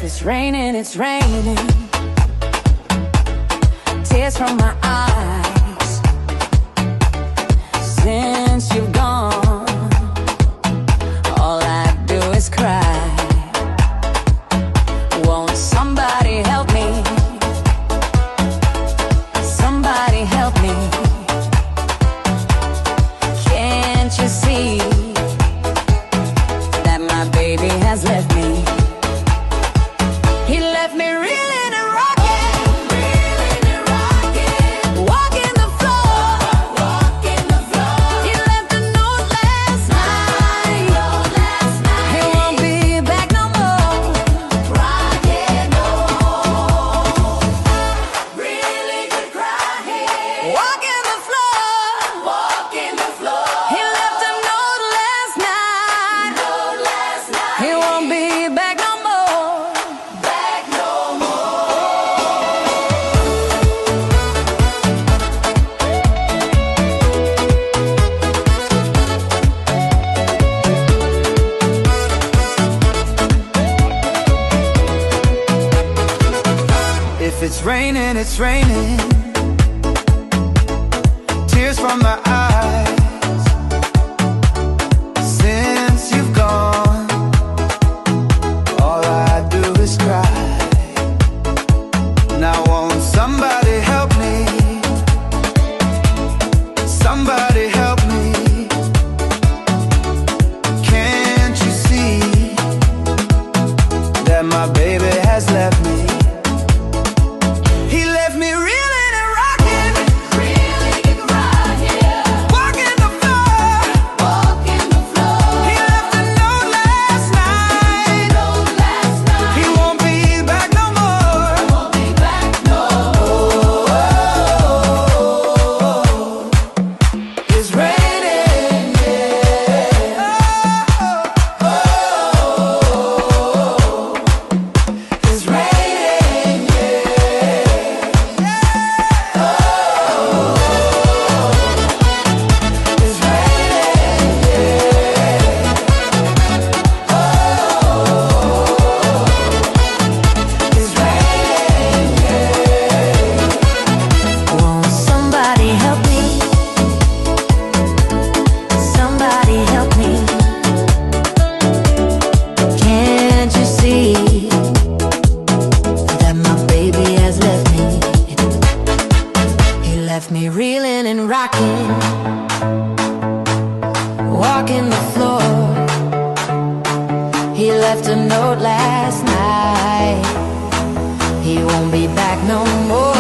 it's raining, it's raining. Tears from my eyes. Since you've gone, all I do is cry. Won't somebody help me? Somebody help me. Can't you see that my baby has left me? He left me reeling and rocking, walking the floor. He left a note last night. He won't be back no more. Rocking no more. Really could cry here. Walking the floor. He left a note last night. He won't be back no more. If it's raining, it's raining. Tears from my eyes. Since you've gone, all I do is cry. Now won't somebody help me? Somebody help me. Can't you see that my baby has left me? He left me reeling and rocking, walking the floor. He left a note last night. He won't be back no more. It's raining, yeah. It's raining, it's Won't somebody help me? Somebody help me. Can't you see that my baby has left me? He left me reeling and rocking, walking the floor. He left a note last night. He won't be back no more.